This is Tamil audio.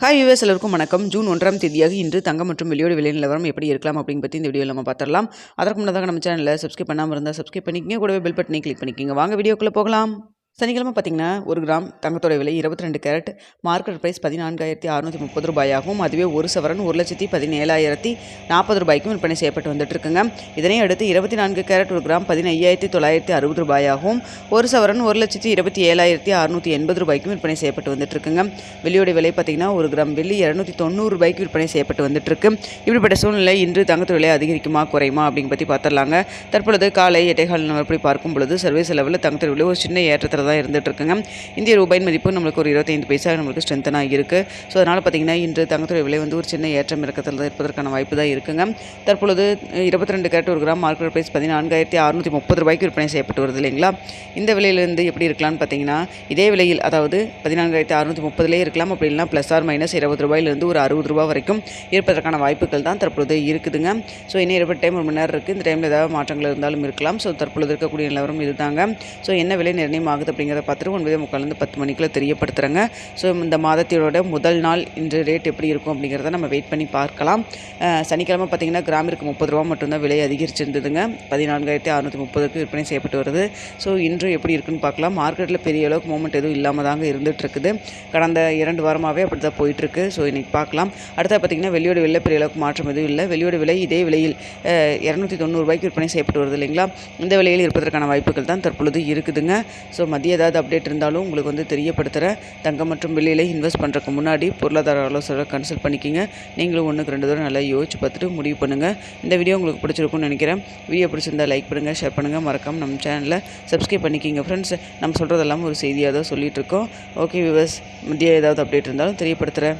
ஹாய் யூஎஸ் எல்லோருக்கும் வணக்கம். ஜூன் 1ஆம் தேதியாக இன்று தங்கம் மற்றும் வெள்ளியோட விலை நிலவரம் எப்படி இருக்கலாம் அப்படின்னு பற்றி இந்த வீடியோவில் நம்ம பார்த்துடலாம். அதற்கு முன்னதாக நம்ம சேனலில் சப்ஸ்கிரைப் பண்ணாமல் இருந்தால் சப்ஸ்கிரைப் பண்ணிக்கங்க, கூடவே பெல் பட்டனை கிளிக் பண்ணிக்கோங்க. வாங்க வீடியோக்குள்ளே போகலாம். சனிக்கிழமை பார்த்தீங்கன்னா 1 கிராம் தங்கத்தோட விலை 22 கேரட் மார்க்கெட் ப்ரைஸ் 14,630 ரூபாயாகவும், அதுவே ஒரு சவரன் 1,17,040 ரூபாய்க்கும் விற்பனை செய்யப்பட்டு வந்துட்டு இருக்குங்க. இதனை அடுத்து 24 கேரட் 1 கிராம் 15,960 ரூபாயாகவும், ஒரு சவரன் 1,27,680 ரூபாய்க்கும் விற்பனை செய்யப்பட்டு வந்துட்டு இருக்குங்க. வெள்ளியோட விலை பார்த்தீங்கன்னா 1 கிராம் வெள்ளி 290 ரூபாய்க்கு விற்பனை செய்யப்பட்டு வந்துட்டு இருக்கு. இப்படிப்பட்ட சூழ்நிலை இன்று தங்கத்தோட விலை அதிகரிக்குமா குறையுமா அப்படின்னு பற்றி பார்த்துடலாங்க. தற்பொழுது காலை 8:15 நிலவரப்படி பார்க்கும் பொழுது சர்வீஸ் லெவலில் தங்கத்தோட விலை ஒரு சின்ன ஏற்றத்தில் தான் இருந்துட்டு இருக்குங்க. இந்திய ரூபாயின் மதிப்பு நம்மளுக்கு ஒரு 25 பைசா நம்மளுக்கு ஸ்ட்ரென்த்தனாக இருக்குது. ஸோ அதனால் பார்த்தீங்கன்னா இன்று தங்கத்தோட விலை வந்து ஒரு சின்ன ஏற்றம் இறக்கத்தில் தான் இருப்பதற்கான வாய்ப்பு தான் இருக்குங்க. தற்பொழுது 22 கேரட் 1 கிராம் மார்க்கெட் ப்ரைஸ் 14,630 ரூபாய்க்கு விற்பனை செய்யப்பட்டு வருது இல்லைங்களா. இந்த விலையிலிருந்து எப்படி இருக்கலாம்னு பார்த்தீங்கன்னா இதே விலையில், அதாவது 14,630 இருக்கலாம். அப்படி இல்லைனா ப்ளஸ் ஆர் மைனஸ் 20 ரூபாயிலிருந்து ஒரு 60 ரூபா வரைக்கும் இருப்பதற்கான வாய்ப்புகள் தான் தற்பொழுது இருக்குதுங்க. ஸோ இன்னும் 20 டைம் 1 மணி நேரம் இருக்குது. இந்த டைமில் ஏதாவது மாற்றங்கள் இருந்தாலும் இருக்கலாம். ஸோ தற்பொழுது இருக்கக்கூடிய நிலவரம் இதுதாங்க. ஸோ என்ன விலை நிர்ணயம் ஆகுது அப்படிங்கிறத பார்த்துட்டு 9:45 10 மணிக்குள்ள தெரியப்படுத்துகிறேங்க. ஸோ இந்த மாதத்தினோட முதல் நாள் இன்று ரேட் எப்படி இருக்கும் அப்படிங்கிறத நம்ம வெயிட் பண்ணி பார்க்கலாம். சனிக்கிழமை பார்த்தீங்கன்னா கிராமிற்கு 30 ரூபா மட்டும்தான் விலை அதிகரிச்சிருந்ததுங்க. 14,630க்கு விற்பனை செய்யப்பட்டு வருது. ஸோ இன்று எப்படி இருக்குன்னு பார்க்கலாம். மார்க்கெட்டில் பெரிய அளவுக்கு மூமெண்ட் எதுவும் இல்லாமல் தாங்க இருந்துகிட்டு இருக்குது. கடந்த 2 வாரமாகவே அப்படி தான் போயிட்டுருக்கு. ஸோ இன்றைக்கி பார்க்கலாம். அடுத்தது பார்த்திங்கன்னா வெள்ளியோட விலை பெரிய அளவுக்கு மாற்றம் எதுவும் இல்லை. வெள்ளியோட விலை இதே விலையில் 290 ரூபாய்க்கு விற்பனை செய்யப்பட்டு வருது இல்லைங்களா. இந்த விலையில் இருப்பதற்கான வாய்ப்புகள் தான் தற்பொழுது இருக்குதுங்க. ஸோ மதிய ஏதாவது அப்டேட் இருந்தாலும் உங்களுக்கு வந்து தெரியப்படுத்துகிறேன். தங்கம் மற்றும் வெள்ளியில் இன்வெஸ்ட் பண்ணுறதுக்கு முன்னாடி பொருளாதார ஆலோசனை கன்சல்ட் பண்ணிக்கிங்க. நீங்களும் 1க்கு 2 தடவை நல்லா யோசிச்சு பார்த்துட்டு முடிவு பண்ணுங்கள். இந்த வீடியோ உங்களுக்கு பிடிச்சிருக்கும்னு நினைக்கிறேன். வீடியோ பிடிச்சிருந்தால் லைக் பண்ணுங்கள், ஷேர் பண்ணுங்கள், மறக்காமல் நம்ம சேனலில் சப்ஸ்கிரைப் பண்ணிக்கிங்க ஃப்ரெண்ட்ஸ். நம்ம சொல்கிறதெல்லாம் ஒரு செய்தியாக தான் சொல்லிகிட்டு இருக்கோம். ஓகே வியூவர்ஸ், மதியம் ஏதாவது அப்டேட் இருந்தாலும் தெரியப்படுத்துகிறேன்.